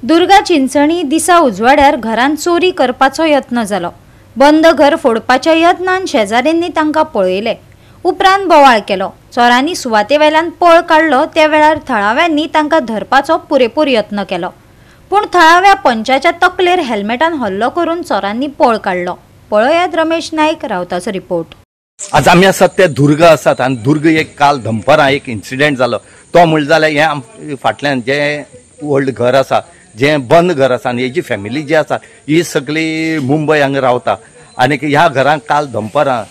दुर्गा चिंचणी दिसा उजवाड्यार घरांत चोरी करपाचो यत्न जालो। बंद घर फोडपाच्या यत्नान शेजाऱ्यांनी तांकां पळयले। उपरांत बोवाळ केलो। चोरांनी सुवातेवेल्यान पळ काडलो त्या वेळार थळाव्यांनी तांकां धरपाचो पुरेपूर यत्न केलो, पूण थळाव्या पंचाच्या तकलेर हेल्मेटान हल्लो करून चोरांनी पळ काडलो। पळयात रमेश नाईक रावताचो रिपोर्ट। आज आमी आसात ते दुर्ग आसात आनी दुर्ग एक काल दनपारां एक इन्सिडेंट जालो। तो म्हणले जाल्यार हे फाटल्यान जे ओल्ड घर आसा, जे बंद घर आसा आनी हेजी फॅमिली जी आसा ही सगळी मुंबय हांगा रावता। आनी ह्या घरांत काल दनपारां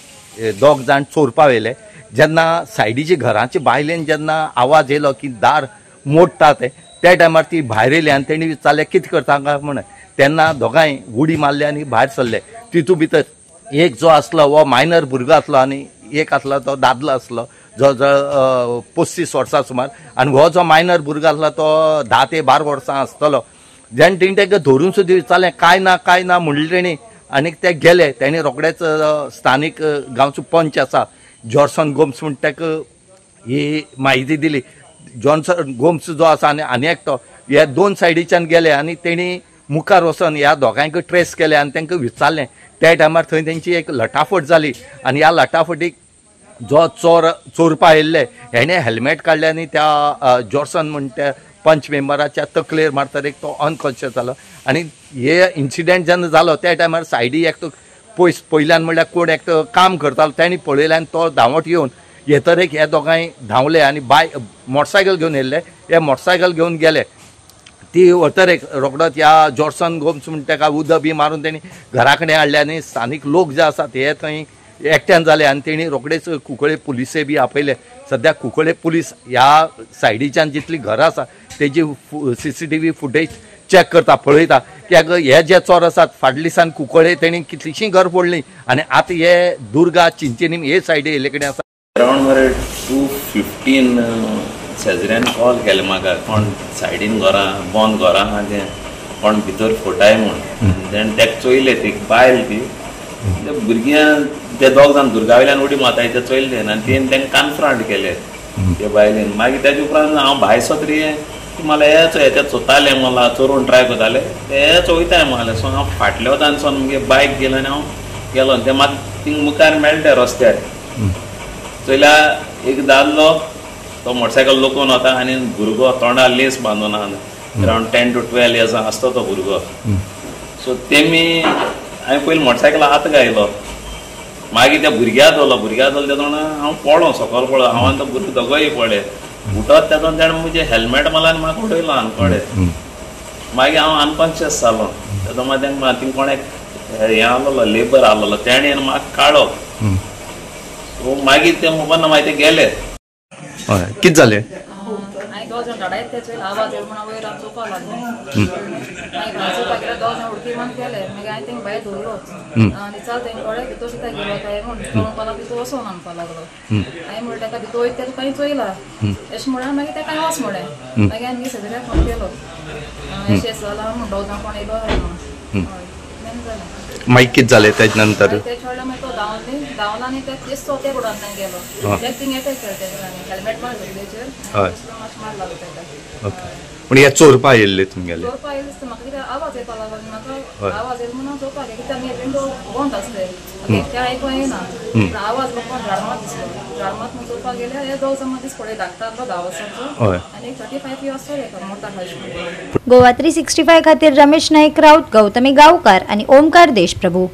दोग जाण चोरपा येयले। जेन्ना सायडीची घरांच्या भायल्यान जेन्ना आवाज येयलो की दार मोडटा त्या टायमार ती भायर येयली आनी तेणी विचारलें कितें करता हांगा म्हणून। तेन्ना दोगांय उडी मारले आनी भायर सरले। तितून भितर एक जो आसलो वो मायनर भुरगो आसलो आनी एक आसलो तो दादलो आसलो जो 35 वर्सां सुमार, आनी हो जो मायनर भुरगो आसलो तो 10 ते 12 वर्सां आसतलो। जेन्ना तेणी ताका धरून सुद्दां विचारलें काय ना म्हणलें तेणी, आनी ते गेले। तेणी रोखडेच स्थानीक गांवचो पंच आसा जॉर्सन गोम्स म्हण ताका ही म्हायती दिली। जॉर्सन गोम्स जो आसा आनी एकटो हे दोन सायडीच्यान गेले आनी तेणी मुखार वचून ह्या दोगांयक ट्रेस केले आनी तांकां विचारलें। त्या टायमार थंय तेंची एक लटाफट जाली आनी ह्या लटाफटीक जो चोरपा येयल्ले हेणे हेल्मेट काडले आनी त्या जॉर्सन म्हण त्या पंच मेंबराच्या तकलेर मारतर एक तो अनकॉन्शियस जालो। आनी हे इन्सिडेंट जेन्ना जालो त्या टायमार सायडी एकटो पयल्यान म्हणल्यार कोण एकटो काम करतालो तेणी पळयलें आनी तो धांवत येवन येतरेक हे दोगांय धांवले आनी मोटरसायकल घेवन येयल्ले। हे मोटरसायकल घेवन गेले। ती वतरेक रोखडोच ह्या जॉर्सन गोम्स म्हण ताका उदक बी मारून तेणी घरा कडेन हाडले आनी स्थानीक लोक जे आसात हे थंय एकट्यान जाले आनी तेणी रोखडेच कुंकळे पुलिसे बी आपयले। सद्या कुंकळे पुलीस ह्या सायडीच्यान जितली घरां आसा तेजी CCTV फुटेज चॅक करता, पळयता कित्याक हे जे चोर आसात फाटल्या दिसान कुंकळे तेणी कितलींशीं घर फोडलीं आनी आतां हे दुर्गा चिंचणी हे सायडी येयले कडेन आसा। अराउंड 2:15 शेजऱ्यान कॉल केलें म्हाका, कोण सायडीन घरां बंद घरां आहा तें कोण भितर फोटाय म्हूण। तेणें ताका चोयलें, ती बायल ती भुरग्यां ते दोग जाण दुर्गावयल्यान उडी मारताय ते चोयले आनी तेणें तांकां कन्फ्रंट केलें ते बायलेन। मागीर तेजे उपरांत हांव भायर सत्री मला हे चोताले, मला चोरून ट्राय करताले ते चोयताय म्हणलें। सो हांव फाटल्या वतानसून मुगे बायक गेलो आनी हांव गेलो आनी ते मात थिंग मुखार मेळटा रस्त्यार। चोयल्यार एक दादलो तो मोटरसायकल लोकून वता आनी भुरगो तोंडार लेस बांदून आहा, अराउंड 10 to 12 years आसता तो भुरगो। सो तेमी हांवें पयलीं मोटरसायकला आत गायलो, मागीर त्या भुरग्याक दवरलो तेदोण हांव पळो सकयल पळो, हांव आनी तो भुरगो दोगोय पळय उठत तेदोन तेणें म्हजें हेल्मेट मारला आनी म्हाका उडयलो आनकोडे। मागीर हांव अनकॉन्शियस जालो। तेदो मागीर थिंग कोण एक हें आसलो लेबर आसलो तेणें म्हाका काडलो। सो मागीर ते मोबायल मागीर ते गेले। हय, कितें जालें? आवाज येवन वयर चोवपा लागलें। मागीर चोवपाक गेल्यार दोग जाण उडकी मारून केले। मागीर हांवें तेंका भायर धरलो आनी चल तेंका कळ्ळें भितर कितें गेलो काय म्हूण। पळोवपा लागलो भितर वचून म्हणपा लागलो। हांवें म्हणलें ताका भितर वयता तेका खंय चोयला अशें म्हणून मागीर ताका वच म्हणलें। मागीर हांवें सगळ्याक फोन केलो अशें जाला म्हूण दोग जाण कोण येयलो म्हणून। मागीर कितें जालें तेजे नंतर? तेच्या वेळार मागीर तो धांवला आनी तेच चोथे उडोवन गेलो। तेका थिंग अटॅक केलो तेका, हेल्मेट मारलो तेजेर मातशें मार लागलो तेका। ओके, पूण हे चोरपा येयल्ले तुमगेले? चोरपा येयले दिसता म्हाका, कित्याक आवाज येवपा लागलो आनी म्हाका आवाज येयलो म्हणून हांव चोवपाक गेलें। कित्याक आमी विंडो बंद आसले, ते आयकूं येना। आवाज बघून झाडमात दिसलो, झाडमात म्हणून चोवपाक गेल्यार हे दोग जाण दीस पळय धाकटो आसलो 10 वर्सांचो आनी 35 years आसतलो एका मोठा खाली। गोवा 365 खातीर रमेश नाईक राऊत, गौतमी गांवकार आनी ओमकार देशप्रभू।